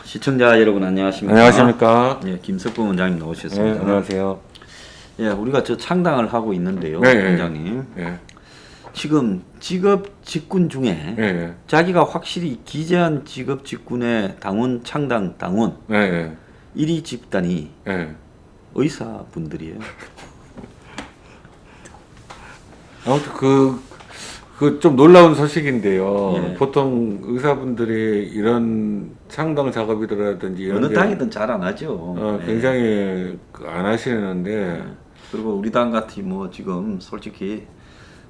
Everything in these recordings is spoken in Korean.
시청자 여러분 안녕하십니까? 안녕하십니까? 예, 김석구 원장님 나오셨습니다. 네, 안녕하세요. 예, 우리가 저 창당을 하고 있는데요, 네, 원장님. 네, 지금 직업 직군 중에 네, 자기가 확실히 기재한 직업 직군의 당원 창당 당원 네, 1위 집단이 네. 의사분들이에요. 아무튼 그 좀 놀라운 소식인데요. 예. 보통 의사분들이 이런 창당 작업이라든지 이런 어느 게 당이든 잘 안 하죠. 예. 굉장히 안 하시는데, 그리고 우리 당 같이 뭐 지금 솔직히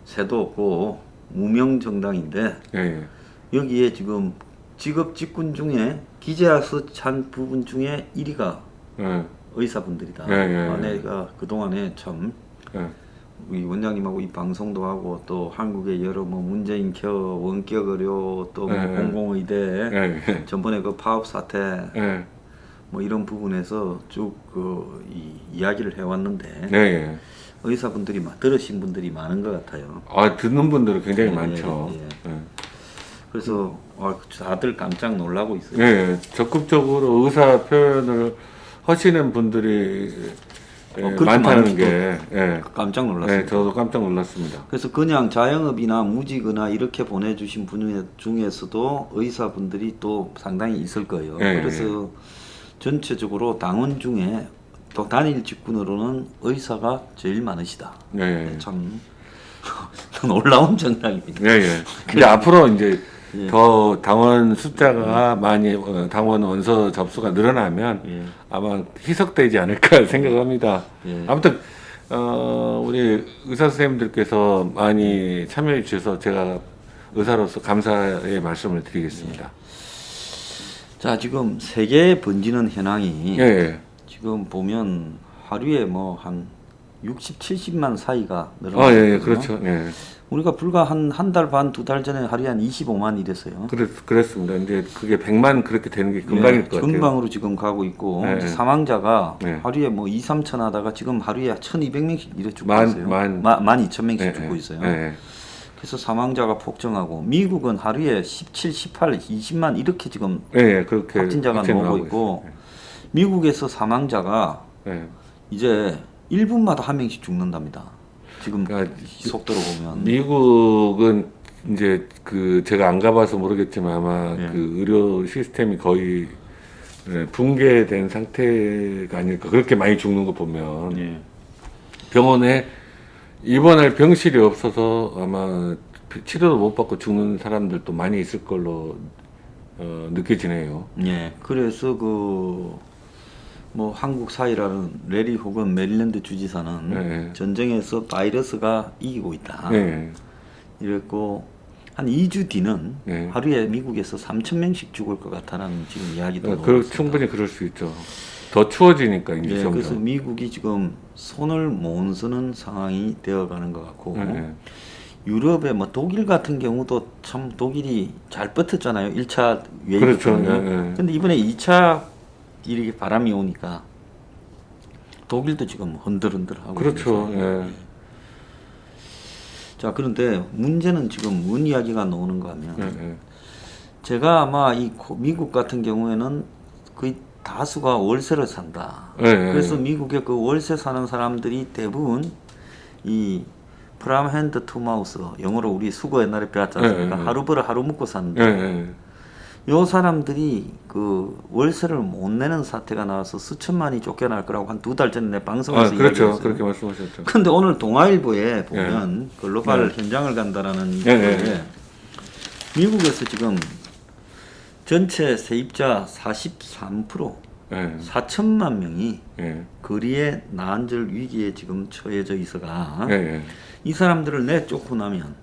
새도 없고 무명 정당인데 예, 여기에 지금 직업 직군 중에 기재해서 찬 부분 중에 1위가 예, 의사분들이다. 내가 그동안에 참 예, 우리 원장님하고 이 방송도 하고 또 한국의 여러 뭐 문재인 케어, 원격 의료 또 뭐 공공의대 예, 전번에 그 파업 사태 예, 뭐 이런 부분에서 쭉 그 이야기를 해왔는데 예, 예. 의사분들이 들으신 분들이 많은 것 같아요. 듣는 분들은 굉장히 예, 많죠. 예. 예. 그래서 다들 깜짝 놀라고 있어요. 예, 적극적으로 의사 표현을 하시는 분들이 그렇게 많다는 많은지도 게, 깜짝 놀랐어요. 저도 깜짝 놀랐습니다. 그래서 그냥 자영업이나 무직이나 이렇게 보내주신 분 중에서도 의사분들이 또 상당히 있을 거예요. 그래서 전체적으로 당원 중에 또 단일 직군으로는 의사가 제일 많으시다. 참 놀라운 정당입니다. 근데 앞으로 이제 더 당원 숫자가 많이 당원 원서 접수가 늘어나면 아마 희석되지 않을까 생각합니다. 아무튼 우리 의사 선생님들께서 많이 참여해 주셔서 제가 의사로서 감사의 말씀을 드리겠습니다. 자, 지금 세계에 번지는 현황이 예. 지금 보면 하루에 뭐 한 60, 70만 사이가 늘어나고 있거든요. 그렇죠. 우리가 불과 한 달 반, 두 달 전에 하루에 한 25만 이랬어요. 그랬습니다. 이제 그게 100만 그렇게 되는 게 금방일 것 같아요. 금방으로 지금 가고 있고 이제 사망자가 하루에 뭐 2, 3천 하다가 지금 하루에 1,200명씩 이래 죽고 있어요. 12,000명씩 죽고 있어요. 그래서 사망자가 폭증하고 미국은 하루에 17, 18, 20만 이렇게 지금 그렇게 확진자가 나오고 있고 미국에서 사망자가 이제 1분마다 한 명씩 죽는답니다. 지금 그러니까 속도로 보면 미국은 이제 그 제가 안 가봐서 모르겠지만 아마 그 의료 시스템이 거의 붕괴된 상태가 아닐까. 그렇게 많이 죽는 거 보면 병원에 입원할 병실이 없어서 아마 치료도 못 받고 죽는 사람들도 많이 있을 걸로 느껴지네요. 그래서 그 뭐 한국 사이라는 레리 혹은 메릴랜드 주지사는 전쟁에서 바이러스가 이기고 있다. 이랬고 한 2주 뒤는 하루에 미국에서 3,000명씩 죽을 것 같다라는 지금 이야기도 나오고 충분히 그럴 수 있죠. 더 추워지니까 이제 점점. 그래서 미국이 지금 손을 못 쓰는 상황이 되어가는 것 같고 유럽의 뭐 독일 같은 경우도 참 독일이 잘 버텼잖아요. 1차 웨이브 그렇죠. 근데 이번에 2차 이렇게 바람이 오니까 독일도 지금 흔들흔들하고 그렇죠. 자, 그런데 문제는 지금 뭔 이야기가 나오는가 하면 제가 아마 이 미국 같은 경우에는 거의 다수가 월세를 산다. 그래서 미국의 그 월세 사는 사람들이 대부분 이 프람 핸드 투 마우스, 영어로 우리 수거 옛날에 배웠지 않습니까? 하루 벌어 하루 먹고 사는데 요 사람들이 그 월세를 못 내는 사태가 나와서 수천만이 쫓겨날 거라고 한 두 달 전에 내 방송에서 그렇죠. 그렇게 말씀하셨죠. 근데 오늘 동아일보에 보면 글로벌 현장을 간다라는 거에 미국에서 지금 전체 세입자 43% 4천만 명이 거리에 나앉을 위기에 지금 처해져 있어가 이 사람들을 내쫓고 나면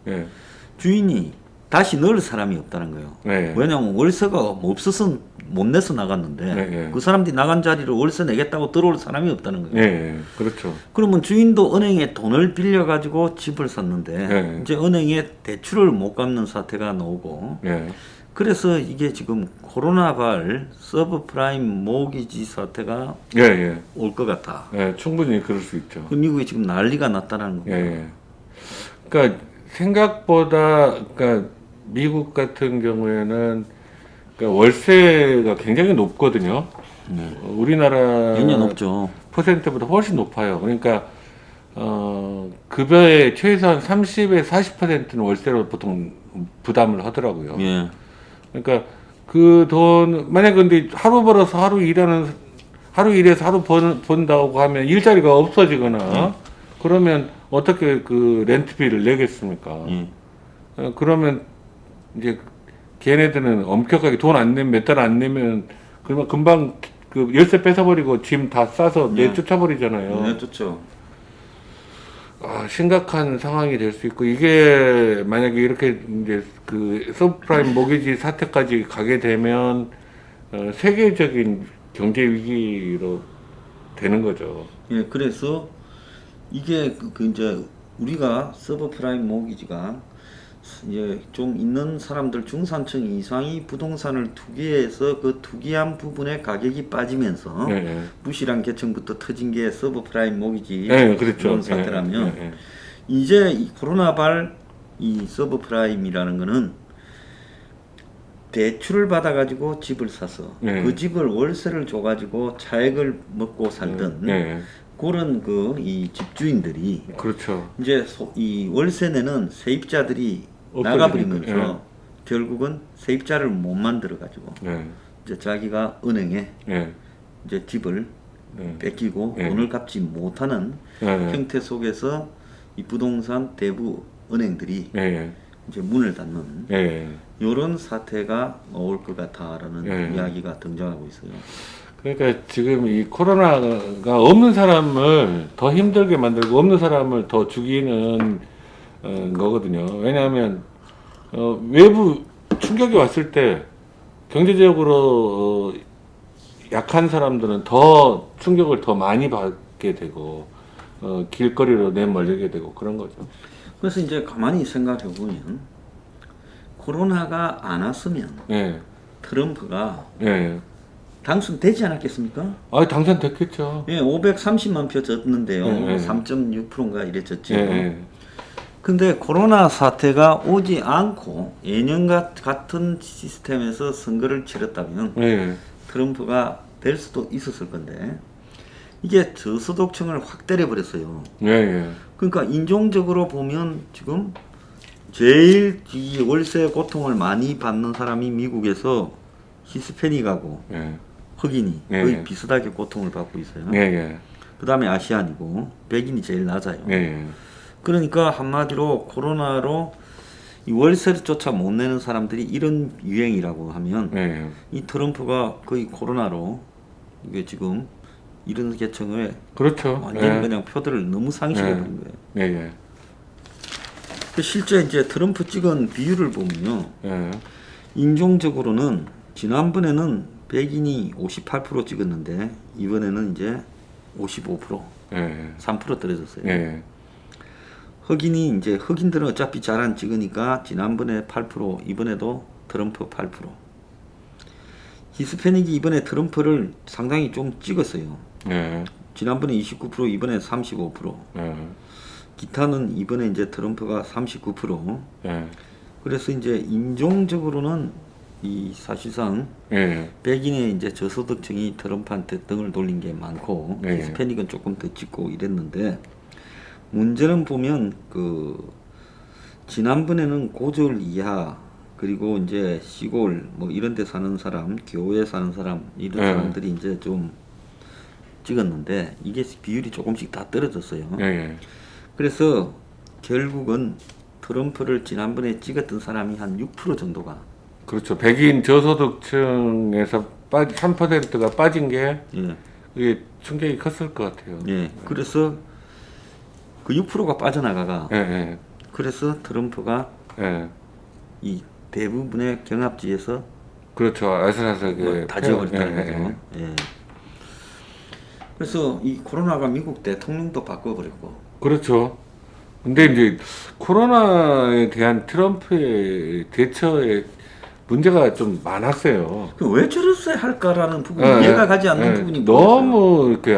주인이 다시 넣을 사람이 없다는 거예요. 왜냐하면 월세가 없어서 못 내서 나갔는데 그 사람들이 나간 자리를 월세 내겠다고 들어올 사람이 없다는 거예요. 그렇죠. 그러면 주인도 은행에 돈을 빌려 가지고 집을 샀는데 이제 은행에 대출을 못 갚는 사태가 나오고 그래서 이게 지금 코로나발 서브프라임 모기지 사태가 올 것 같아. 충분히 그럴 수 있죠. 미국에 지금 난리가 났다는 겁니다. 그러니까 생각보다 그러니까 미국 같은 경우에는 그러니까 월세가 굉장히 높거든요. 우리나라 굉장히 높죠. 퍼센트보다 훨씬 높아요. 그러니까 급여의 최소한 30에 40%는 월세로 보통 부담을 하더라고요. 예. 그러니까 그 돈 만약 근데 하루 벌어서 하루 일해서 하루 번다고 하면 일자리가 없어지거나 그러면 어떻게 그 렌트비를 내겠습니까? 그러면 이제 걔네들은 엄격하게 돈 안 내면 몇 달 안 내면 그러면 금방 그 열쇠 뺏어버리고 짐 다 싸서 내쫓아버리잖아요. 네, 좋죠. 심각한 상황이 될 수 있고 이게 만약에 이렇게 이제 그 서브프라임 모기지 사태까지 가게 되면 세계적인 경제 위기로 되는 거죠. 예, 그래서 이게 그 이제 우리가 서브프라임 모기지가 이제 좀 있는 사람들 중산층 이상이 부동산을 투기해서 그 투기한 부분에 가격이 빠지면서 부실한 계층부터 터진 게 서브프라임 모기지 그렇죠. 그런 사태라면 이제 이 코로나발 이 서브프라임이라는 거는 대출을 받아가지고 집을 사서 그 집을 월세를 줘가지고 차액을 먹고 살던 그런 그 이 집주인들이 그렇죠. 이제 이 월세 내는 세입자들이 나가버리면서 결국은 세입자를 못 만들어 가지고 이제 자기가 은행에 이제 집을 뺏기고 돈을 갚지 못하는 형태 속에서 이 부동산 대부 은행들이 이제 문을 닫는 이런 사태가 올 것 같다라는 이야기가 등장하고 있어요. 그러니까 지금 이 코로나가 없는 사람을 더 힘들게 만들고 없는 사람을 더 죽이는 거거든요. 왜냐하면 외부 충격이 왔을 때 경제적으로 약한 사람들은 더 충격을 더 많이 받게 되고 길거리로 내몰리게 되고 그런 거죠. 그래서 이제 가만히 생각해 보면 코로나가 안 왔으면 트럼프가 당선되지 않았겠습니까? 당선됐겠죠. 예, 530만 표 졌는데요. 3.6%인가 이랬었죠. 근데 코로나 사태가 오지 않고 예년과 같은 시스템에서 선거를 치렀다면 트럼프가 될 수도 있었을 건데 이게 저소득층을 확 때려버렸어요. 그러니까 인종적으로 보면 지금 제일 이 월세 고통을 많이 받는 사람이 미국에서 히스패닉하고 흑인이 거의 비슷하게 고통을 받고 있어요. 그 다음에 아시안이고 백인이 제일 낮아요. 그러니까 한마디로 코로나로 이 월세조차 못 내는 사람들이 이런 유행이라고 하면 이 트럼프가 거의 코로나로 이게 지금 이런 계층을 완전히 그냥 표들을 너무 상실해버린 거예요. 실제 이제 트럼프 찍은 비율을 보면요, 인종적으로는 지난번에는 백인이 58% 찍었는데 이번에는 이제 55%, 3% 떨어졌어요. 흑인이 이제 흑인들은 어차피 잘 안 찍으니까 지난번에 8%, 이번에도 트럼프 8%. 히스패닉이 이번에 트럼프를 상당히 좀 찍었어요. 지난번에 29%, 이번에 35%. 기타는 이번에 이제 트럼프가 39%. 그래서 이제 인종적으로는 이 사실상 백인의 이제 저소득층이 트럼프한테 등을 돌린 게 많고 히스패닉은 조금 더 찍고 이랬는데 문제는 보면 그 지난번에는 고졸 이하 그리고 이제 시골 뭐 이런 데 사는 사람, 교외 사는 사람 이런 사람들이 이제 좀 찍었는데 이게 비율이 조금씩 다 떨어졌어요. 그래서 결국은 트럼프를 지난번에 찍었던 사람이 한 6% 정도가 그렇죠. 백인 저소득층에서 3%가 빠진 게 이게 충격이 컸을 것 같아요. 그래서 그 6%가 빠져나가가 그래서 트럼프가 이 대부분의 경합지에서 그렇죠. 아슬아슬하게 다 지워버렸다는 거죠. 그래서 이 코로나가 미국 대통령도 바꿔버렸고 그렇죠. 근데 이제 코로나에 대한 트럼프의 대처에 문제가 좀 많았어요. 왜 저랬어야 할까라는 부분이 이해가 가지 않는 부분이 너무 이렇게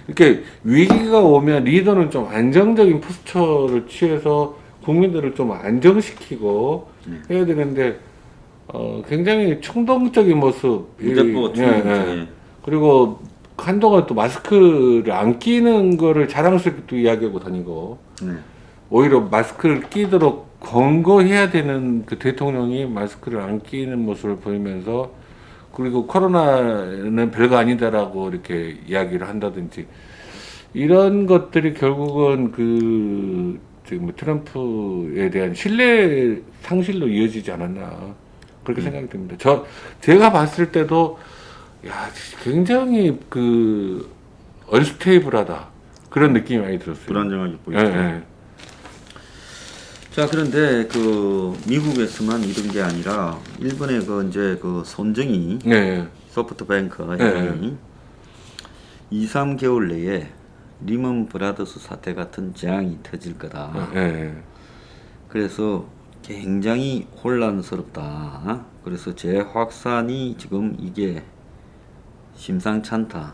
이렇게 위기가 오면 리더는 좀 안정적인 포스처를 취해서 국민들을 좀 안정시키고 해야 되는데 굉장히 충동적인 모습. 무대포 충동적인. 그리고 한동안 또 마스크를 안 끼는 거를 자랑스럽게 또 이야기하고 다니고. 오히려 마스크를 끼도록 권고해야 되는 그 대통령이 마스크를 안 끼는 모습을 보이면서, 그리고 코로나는 별거 아니다라고 이렇게 이야기를 한다든지, 이런 것들이 결국은 지금 트럼프에 대한 신뢰 상실로 이어지지 않았나, 그렇게 생각이 듭니다. 제가 봤을 때도 야, 굉장히 언스테이블하다, 그런 느낌이 많이 들었어요. 불안정하게 보이죠. 자, 그런데 미국에서만 이런 게 아니라 일본의 이제 손정희 소프트뱅크 회장이 2-3개월 내에 리먼 브라더스 사태 같은 재앙이 터질 거다. 그래서 굉장히 혼란스럽다. 그래서 재확산이 지금 이게 심상치 않다.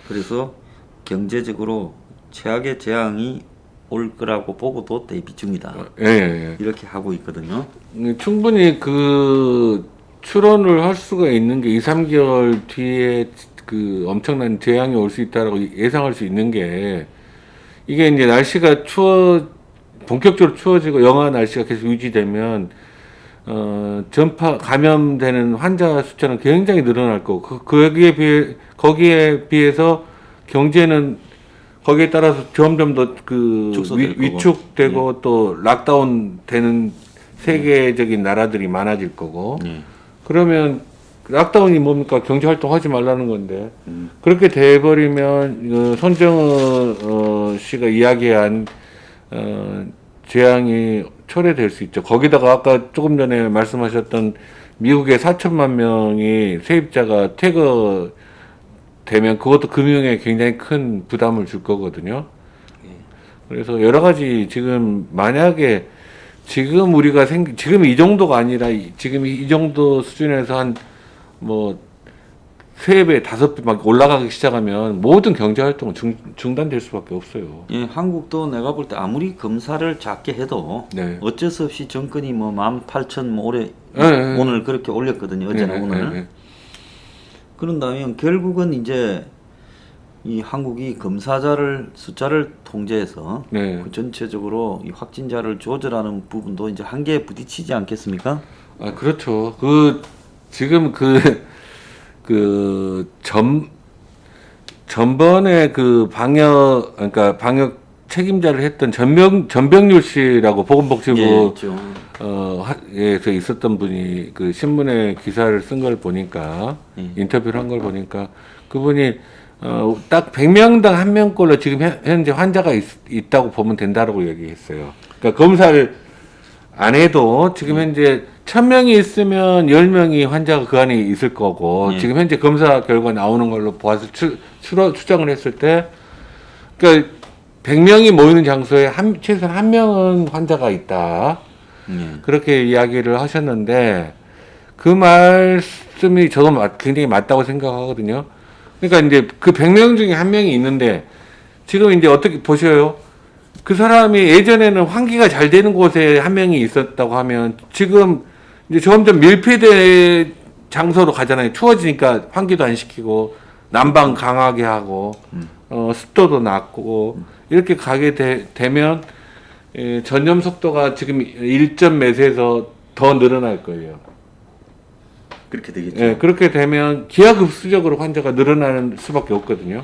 그래서 경제적으로 최악의 재앙이 올 거라고 보고도 대비 중이다. 이렇게 하고 있거든요. 충분히 추론을 할 수가 있는 게 2-3개월 뒤에 엄청난 재앙이 올 수 있다라고 예상할 수 있는 게, 이게 이제 날씨가 본격적으로 추워지고 영하 날씨가 계속 유지되면 감염되는 환자 숫자는 굉장히 늘어날 거고, 거기에 비해서 경제는 거기에 따라서 점점 더 위축되고 또 락다운 되는 세계적인 나라들이 많아질 거고, 그러면 락다운이 뭡니까? 경제 활동하지 말라는 건데, 그렇게 돼버리면 손정은 씨가 이야기한 재앙이 초래될 수 있죠. 거기다가 아까 조금 전에 말씀하셨던 미국의 4천만 명이 세입자가 되면 그것도 금융에 굉장히 큰 부담을 줄 거거든요. 그래서 여러 가지 만약에 우리가 지금 이 정도가 아니라 지금 이 정도 수준에서 한 3배, 5배 막 올라가기 시작하면 모든 경제 활동은 중단될 수밖에 없어요. 한국도 내가 볼 때 아무리 검사를 작게 해도 어쩔 수 없이 정권이 18,000 오늘 그렇게 올렸거든요. 어제나 오늘. 그런다면 결국은 이제 이 한국이 검사자를 숫자를 통제해서 전체적으로 이 확진자를 조절하는 부분도 이제 한계에 부딪히지 않겠습니까? 그렇죠. 지금 전번에 방역 책임자를 했던 전병률 씨라고 보건복지부 에서 있었던 분이 신문에 기사를 쓴 걸 보니까, 인터뷰를 한 걸 보니까, 그분이 딱 100명당 1명꼴로 지금 현재 환자가 있다고 보면 된다라고 얘기했어요. 그러니까 검사를 안 해도 지금 현재 1000명이 있으면 10명이 환자가 그 안에 있을 거고, 지금 현재 검사 결과 나오는 걸로 보아서 추정을 했을 때, 그러니까 100명이 모이는 장소에 최소한 1명은 환자가 있다. 그렇게 이야기를 하셨는데, 그 말씀이 저도 굉장히 맞다고 생각하거든요. 그러니까 이제 100명 중에 1명이 있는데, 지금 이제 어떻게 보셔요? 그 사람이 예전에는 환기가 잘 되는 곳에 1명이 있었다고 하면, 지금 이제 점점 밀폐된 장소로 가잖아요. 추워지니까 환기도 안 시키고, 난방 강하게 하고, 습도도 낮고, 이렇게 가게 되면, 전염 속도가 지금 1점 몇에서 더 늘어날 거예요. 그렇게 되겠죠. 그렇게 되면 기하급수적으로 환자가 늘어나는 수밖에 없거든요.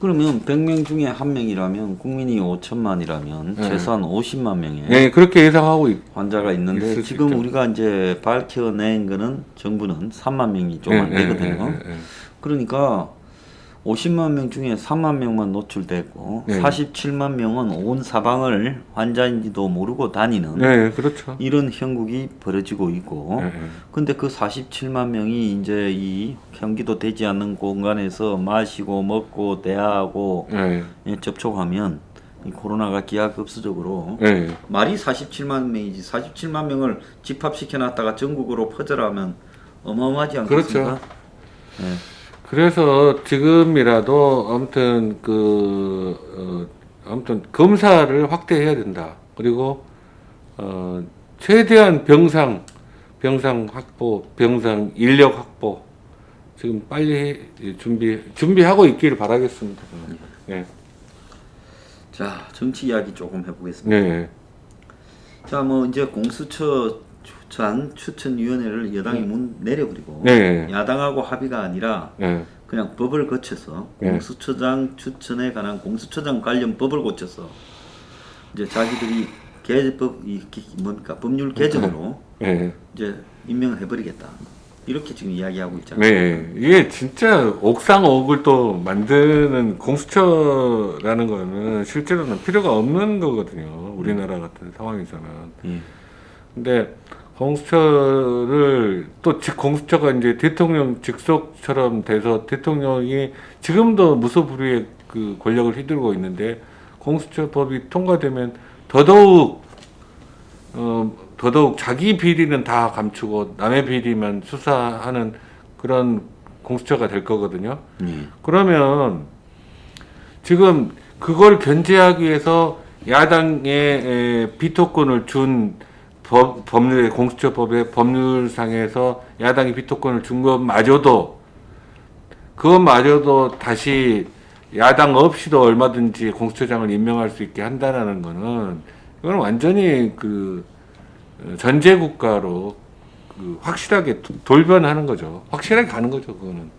그러면 100명 중에 1명이라면 국민이 5천만이라면 최소한 50만 명의 그렇게 예상하고 환자가 있는데, 지금 우리가 이제 밝혀낸 거는 정부는 3만 명이 좀 안 되거든요. 그러니까 50만 명 중에 3만 명만 노출됐고 47만 명은 온 사방을 환자인지도 모르고 다니는 그렇죠. 이런 형국이 벌어지고 있고, 근데 그 47만 명이 이제 이 경기도 되지 않는 공간에서 마시고 먹고 대화하고 접촉하면 이 코로나가 기하급수적으로 말이 47만 명이지 47만 명을 집합시켜 놨다가 전국으로 퍼져라면 어마어마하지 않겠습니까? 그렇죠. 그래서 지금이라도 아무튼 검사를 확대해야 된다. 그리고 최대한 병상 확보, 병상 인력 확보 지금 빨리 준비하고 있기를 바라겠습니다. 네. 자, 정치 이야기 조금 해보겠습니다. 네. 자, 뭐 이제 공수처 추천위원회를 여당이 내려버리고 네. 야당하고 합의가 아니라 네. 그냥 법을 거쳐서 공수처장 추천에 관한 공수처장 관련 법을 고쳐서 이제 자기들이 법률 개정으로 네. 이제 임명을 해버리겠다. 이렇게 지금 이야기하고 있잖아요. 네, 이게 진짜 옥상옥을 또 만드는 공수처라는 거는 실제로는 필요가 없는 거거든요. 우리나라 같은 상황에서는. 근데 공수처를 또 공수처가 이제 대통령 직속처럼 돼서 대통령이 지금도 무소불위의 그 권력을 휘두르고 있는데 공수처법이 통과되면 더더욱 자기 비리는 다 감추고 남의 비리만 수사하는 그런 공수처가 될 거거든요. 그러면 지금 그걸 견제하기 위해서 야당에 비토권을 준 법률 공수처법의 법률상에서 야당이 비토권을 준 것마저도 다시 야당 없이도 얼마든지 공수처장을 임명할 수 있게 한다라는 거는 이건 완전히 그 전제국가로 그 확실하게 돌변하는 거죠. 확실하게 가는 거죠. 그거는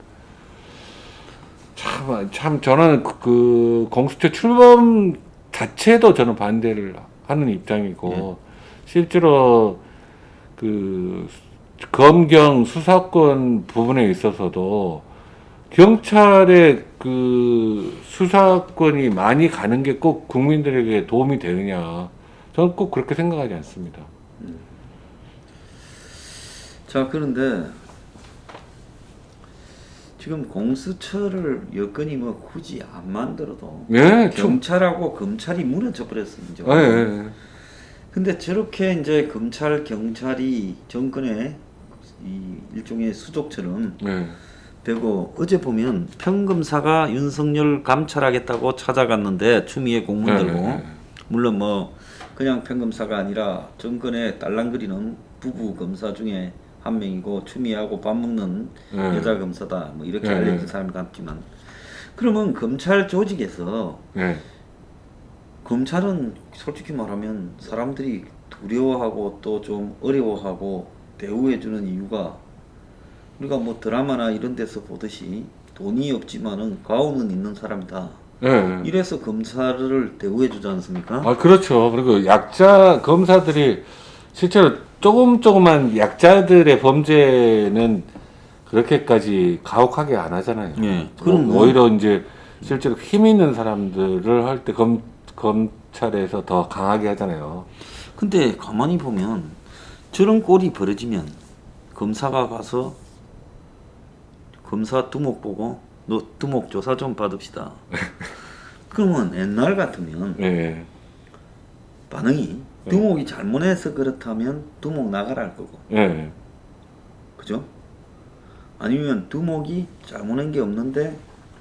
참 저는 그 공수처 출범 자체도 저는 반대를 하는 입장이고 실제로 그 검경 수사권 부분에 있어서도 경찰의 그 수사권이 많이 가는 게 꼭 국민들에게 도움이 되느냐? 저는 꼭 그렇게 생각하지 않습니다. 자, 그런데 지금 공수처를 여건이 뭐 굳이 안 만들어도 경찰하고 검찰이 무너져 버렸습니다. 근데 저렇게 이제 검찰, 경찰이 정권의 이 일종의 수족처럼 되고 어제 보면 평검사가 윤석열 감찰하겠다고 찾아갔는데 추미애 공문 들고 물론 뭐 그냥 평검사가 아니라 정권에 딸랑거리는 부부 검사 중에 한 명이고 추미애하고 밥 먹는 여자 검사다 뭐 이렇게 알려진 사람 같지만 그러면 검찰 조직에서 검찰은 솔직히 말하면 사람들이 두려워하고 또 좀 어려워하고 대우해주는 이유가 우리가 뭐 드라마나 이런 데서 보듯이 돈이 없지만은 가오는 있는 사람이다. 이래서 검사를 대우해주지 않습니까? 아, 그렇죠. 그리고 검사들이 실제로 조그만 약자들의 범죄는 그렇게까지 가혹하게 안 하잖아요. 그럼 오히려 이제 실제로 힘 있는 사람들을 할 때 검찰에서 더 강하게 하잖아요. 근데 가만히 보면 저런 꼴이 벌어지면 검사가 가서 검사 두목 보고 너 두목 조사 좀 받읍시다. 그러면 옛날 같으면 반응이 두목이 잘못해서 그렇다면 두목 나가라 할 거고. 그죠? 아니면 두목이 잘못한 게 없는데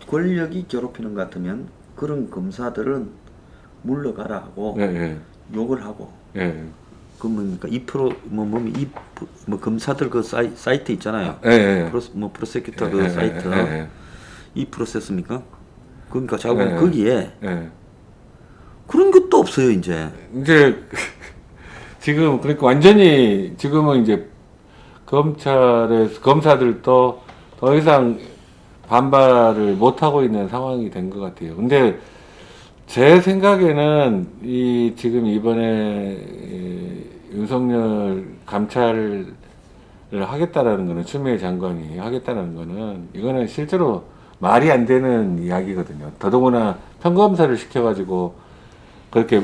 권력이 괴롭히는 것 같으면 그런 검사들은 물러가라 하고 욕을 하고. 그 뭡니까? 2% 뭐 검사들 그 사이트 있잖아요. 프로세큐터 그 사이트. 2%였습니까? 그러니까 자꾸 거기에 그런 것도 없어요, 이제. 지금 그러니까 완전히 지금은 이제 검사들도 더 이상 반발을 못 하고 있는 상황이 된 것 같아요. 근데 제 생각에는 지금 이번에 윤석열 감찰을 하겠다라는 거는 추미애 장관이 하겠다는 거는 이거는 실제로 말이 안 되는 이야기거든요. 더더구나 평검사를 시켜가지고 그렇게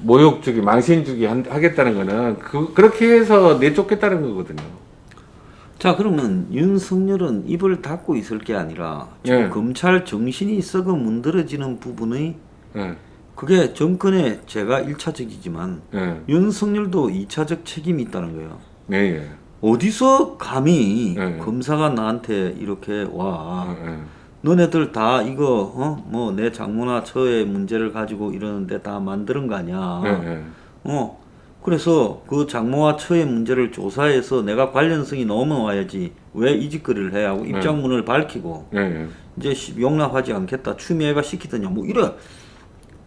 모욕 주기, 망신 주기 하겠다는 거는 그렇게 해서 내쫓겠다는 거거든요. 자, 그러면 윤석열은 입을 닫고 있을 게 아니라 지금 검찰 정신이 썩어 문드러지는 부분의 그게 정권의 제가 1차적이지만 윤석열도 2차적 책임이 있다는 거예요. 어디서 감히 검사가 나한테 이렇게 와 너네들 다 이거 뭐 내 장모나 처의 문제를 가지고 이러는데 다 만드는 거 아니야. 그래서 그 장모와 처의 문제를 조사해서 내가 관련성이 넘어와야지 왜 이 짓거리를 해야 하고 입장문을 밝히고 이제 용납하지 않겠다 추미애가 시키더냐 뭐 이래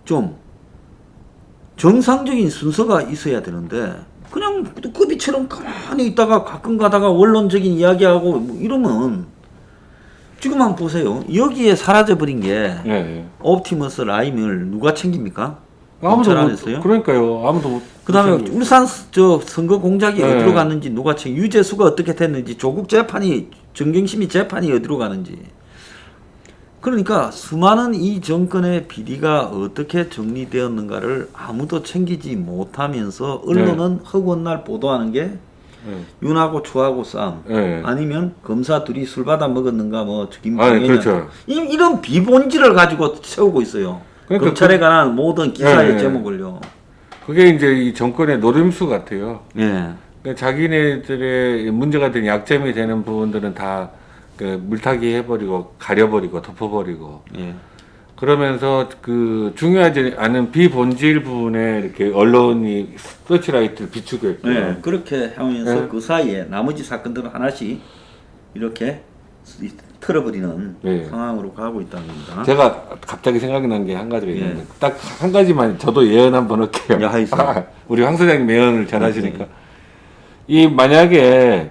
좀 정상적인 순서가 있어야 되는데 그냥 급이처럼 가만히 있다가 가끔 가다가 원론적인 이야기하고 뭐 이러면 지금 한번 보세요. 여기에 사라져버린 게 옵티머스 라임을 누가 챙깁니까? 아무도 안 못 했어요? 그러니까요. 아무도 못. 그다음에 못 울산 저 선거 공작이 어디로 갔는지 누가 유재수가 어떻게 됐는지 조국 재판이 정경심이 재판이 어디로 가는지 그러니까 수많은 이 정권의 비리가 어떻게 정리되었는가를 아무도 챙기지 못하면서 언론은 허구날 보도하는 게 윤하고 추하고 싸움 아니면 검사 둘이 술 받아 먹었는가 뭐 김경현 그렇죠. 이런 비본질을 가지고 세우고 있어요. 그러니까 검찰에 관한 모든 기사의 제목을요. 그게 이제 이 정권의 노림수 같아요. 예. 그러니까 자기네들의 문제가 된 약점이 되는 부분들은 다 그 물타기 해버리고 가려버리고 덮어버리고 그러면서 그 중요하지 않은 비본질 부분에 이렇게 언론이 서치라이트를 비추고 있고 그렇게 하면서 그 사이에 나머지 사건들은 하나씩 이렇게 틀어버리는 상황으로 가고 있다는 겁니다. 제가 갑자기 생각이 난 게 한 가지가 있는데 딱 한 가지만 저도 예언 한번 할게요. 우리 황 소장님 예언을 잘 하시니까 이 만약에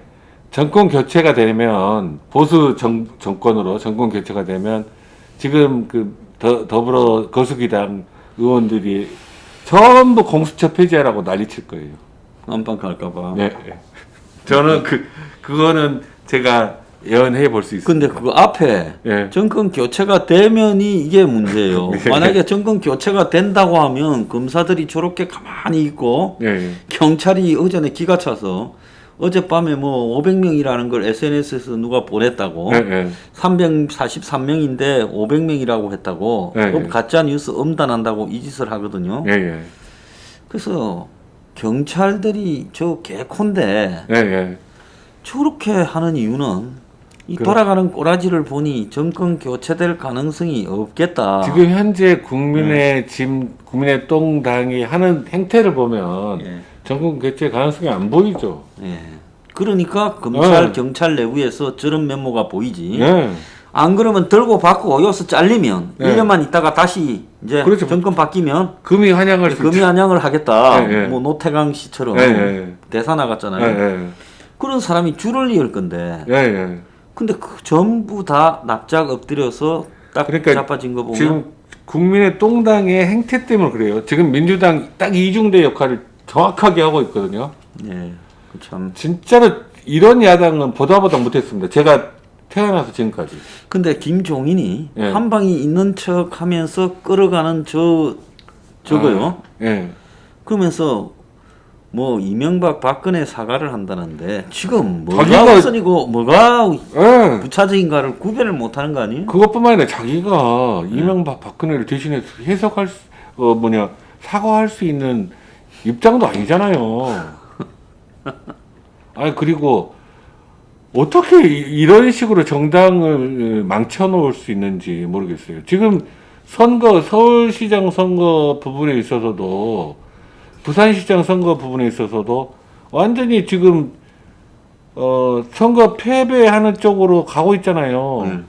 정권 교체가 되면 보수 정권으로 정권 교체가 되면 지금 그 더불어 거수기당 의원들이 전부 공수처 폐지하라고 난리칠 거예요. 안방 갈까봐. 저는 그거는 제가 예언해 볼 수 있어요. 근데 그 앞에 정권 교체가 되면이 이게 문제예요. 만약에 정권 교체가 된다고 하면 검사들이 저렇게 가만히 있고 경찰이 어전에 기가 차서 어젯밤에 뭐 500명이라는 걸 SNS에서 누가 보냈다고 343명인데 500명이라고 했다고 가짜 뉴스 엄단한다고 이 짓을 하거든요. 그래서 경찰들이 저 개콘데 저렇게 하는 이유는 이 돌아가는 꼬라지를 보니 정권 교체될 가능성이 없겠다. 지금 현재 국민의 똥당이 하는 행태를 보면 정권 교체 가능성이 안 보이죠. 그러니까 검찰, 경찰 내부에서 저런 면모가 보이지. 안 그러면 들고 받고 여기서 잘리면 1년만 있다가 다시 이제 정권 바뀌면 금이 환영을 하겠다. 뭐 노태강 씨처럼 대사 나갔잖아요. 그런 사람이 줄을 이을 건데. 근데 전부 다 납작 엎드려서 딱 자빠진 거 보면 지금 국민의 똥당의 행태 때문에 그래요. 지금 민주당 딱 이중대 역할을 정확하게 하고 있거든요. 참 진짜로 이런 야당은 보다 못했습니다. 제가 태어나서 지금까지. 근데 김종인이 한 방이 있는 척하면서 끌어가는 저거요. 그러면서 뭐 이명박 박근혜 사과를 한다는데 지금 뭐가 우선이고 뭐가 부차적인가를 구별을 못하는 거 아니에요? 그것뿐만 아니라 자기가 이명박 박근혜를 대신해서 사과할 수 있는 입장도 아니잖아요. 그리고 어떻게 이런 식으로 정당을 망쳐놓을 수 있는지 모르겠어요. 지금 서울시장 선거 부분에 있어서도 부산시장 선거 부분에 있어서도 완전히 지금 선거 패배하는 쪽으로 가고 있잖아요.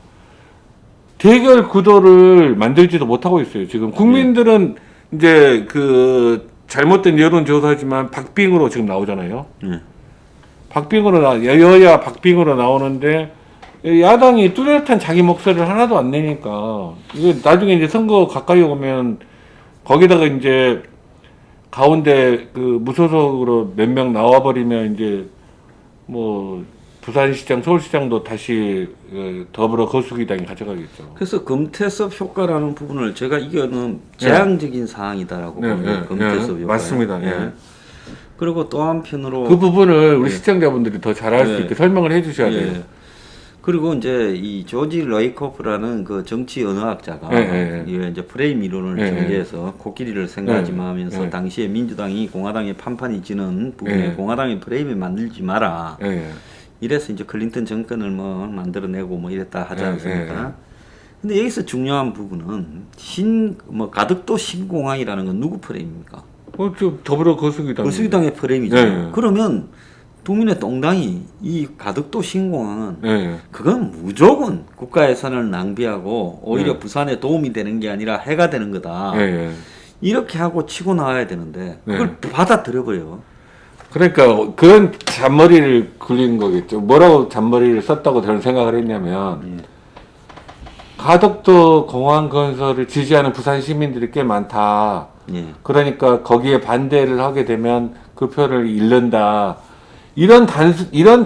대결 구도를 만들지도 못하고 있어요. 지금 국민들은 이제 그 잘못된 여론조사지만 박빙으로 지금 나오잖아요. 여야 박빙으로 나오는데 야당이 뚜렷한 자기 목소리를 하나도 안 내니까 이게 나중에 이제 선거 가까이 오면 거기다가 이제 가운데 그 무소속으로 몇 명 나와버리면 이제 뭐 부산시장, 서울시장도 다시 더불어 거수기당이 가져가겠죠. 그래서 금태섭 효과라는 부분을 제가 이거는 재앙적인 사항이다라고 봅니다. 금태섭 효과. 맞습니다. 그리고 또 한편으로 그 부분을 우리 시청자분들이 더 잘할 수 있게 설명을 해주셔야 돼요. 그리고 이제 이 조지 레이코프라는 그 정치 언어학자가 이제 프레임 이론을 전개해서 코끼리를 생각하지마 하면서 당시에 민주당이 공화당의 판판이 지는 부분에 공화당의 프레임을 만들지 마라. 이래서 이제 클린턴 정권을 뭐 만들어내고 뭐 이랬다 하지 않습니까? 근데 여기서 중요한 부분은 가덕도 신공항이라는 건 누구 프레임입니까? 좀 더불어 거수기당. 거수기당의 프레임이죠. 네. 그러면 국민의 동당이 이 가덕도 신공항은 네. 그건 무조건 국가 예산을 낭비하고 오히려 네. 부산에 도움이 되는 게 아니라 해가 되는 거다. 네. 이렇게 하고 치고 나와야 되는데 그걸 받아들여버려요. 그러니까 그런 잔머리를 굴리는 거겠죠. 뭐라고 잔머리를 썼다고 저는 생각을 했냐면 가덕도 공항 건설을 지지하는 부산 시민들이 꽤 많다. 그러니까 거기에 반대를 하게 되면 그 표를 잃는다. 이런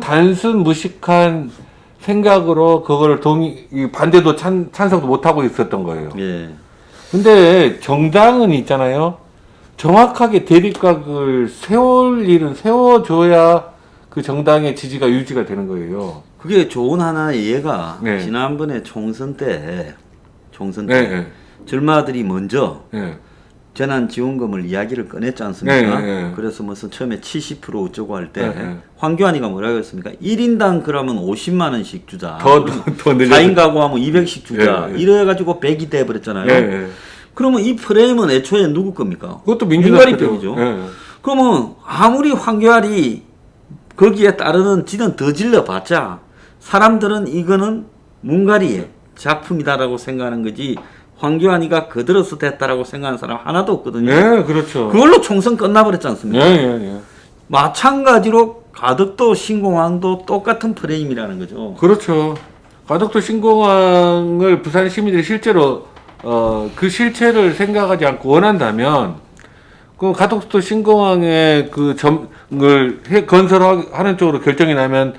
단순 무식한 생각으로 그걸 반대도 찬성도 못 하고 있었던 거예요. 예. 근데 정당은 있잖아요. 정확하게 대립각을 세울 일은 세워줘야 그 정당의 지지가 유지가 되는 거예요. 그게 좋은 하나의 예가 네. 지난번에 총선 때 네. 젊아들이 먼저 네. 재난지원금을 이야기를 꺼냈지 않습니까? 네. 그래서 무슨 처음에 70% 어쩌고 할 때 네. 황교안이가 뭐라고 했습니까? 1인당 그러면 50만 원씩 주자. 더 늘려. 4인 가구 하면 200씩 주자. 네. 이래가지고 100이 돼버렸잖아요. 네. 그러면 이 프레임은 애초에 누구 겁니까? 그것도 민주당 민가리병이죠. 네. 그러면 아무리 황교안이 거기에 따르는 지는 더 질러봤자 사람들은 이거는 문가리의 작품이다라고 생각하는 거지 황교안이가 거들어서 됐다라고 생각하는 사람 하나도 없거든요. 네, 그렇죠. 그걸로 총선 끝나버렸지 않습니까? 네. 마찬가지로 가덕도 신공항도 똑같은 프레임이라는 거죠. 그렇죠. 가덕도 신공항을 부산 시민들이 실제로 그 실체를 생각하지 않고 원한다면 그 가덕도 신공항의 그 점을 건설하는 쪽으로 결정이 나면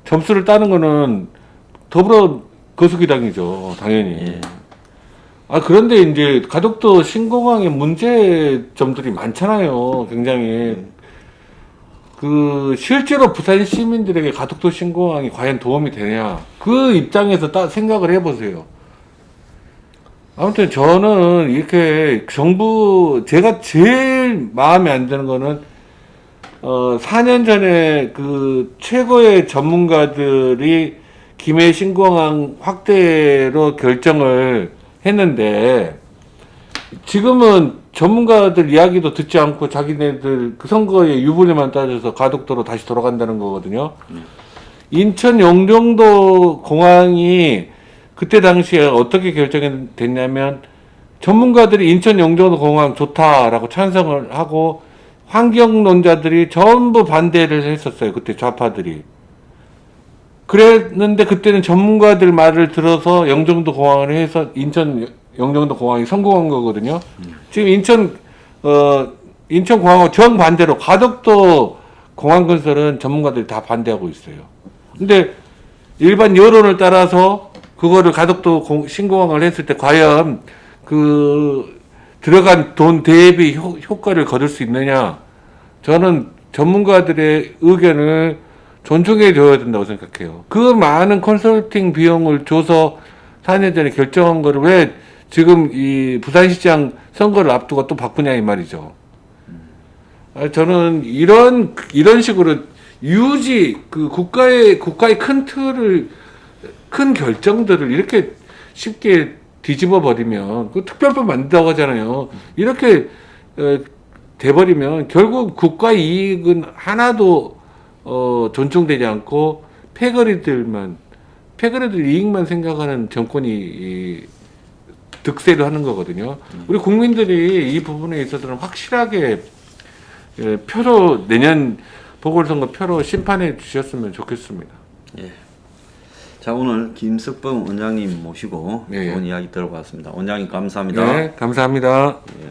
점수를 따는 거는 더불어 거수기당이죠, 당연히. 예. 그런데 이제 가덕도 신공항의 문제점들이 많잖아요, 굉장히. 그 실제로 부산 시민들에게 가덕도 신공항이 과연 도움이 되냐, 그 입장에서 생각을 해보세요. 아무튼 저는 이렇게 제가 제일 마음에 안 드는 거는 4년 전에 그 최고의 전문가들이 김해 신공항 확대로 결정을 했는데 지금은 전문가들 이야기도 듣지 않고 자기네들 그 선거의 유불리만 따져서 가덕도로 다시 돌아간다는 거거든요. 인천 영종도 공항이 그때 당시에 어떻게 결정이 됐냐면 전문가들이 인천 영종도 공항 좋다라고 찬성을 하고 환경론자들이 전부 반대를 했었어요. 그때 좌파들이. 그랬는데 그때는 전문가들 말을 들어서 영종도 공항을 해서 인천 영종도 공항이 성공한 거거든요. 지금 인천 공항하고 정반대로 가덕도 공항 건설은 전문가들이 다 반대하고 있어요. 근데 일반 여론을 따라서 그거를 가덕도 신공항을 했을 때 과연 그 들어간 돈 대비 효과를 거둘 수 있느냐? 저는 전문가들의 의견을 존중해 줘야 된다고 생각해요. 그 많은 컨설팅 비용을 줘서 4년 전에 결정한 거를 왜 지금 이 부산시장 선거를 앞두고 또 바꾸냐 이 말이죠. 저는 이런 식으로 그 국가의 큰 틀을 큰 결정들을 이렇게 쉽게 뒤집어 버리면 그 특별법 만든다고 하잖아요. 이렇게 돼버리면 결국 국가 이익은 하나도 존중되지 않고 패거리들 이익만 생각하는 정권이 득세를 하는 거거든요. 우리 국민들이 이 부분에 있어서는 확실하게 표로 내년 보궐선거 표로 심판해 주셨으면 좋겠습니다. 예. 자, 오늘 김석범 원장님 모시고 네. 좋은 이야기 들어봤습니다. 원장님 감사합니다. 네, 감사합니다. 예.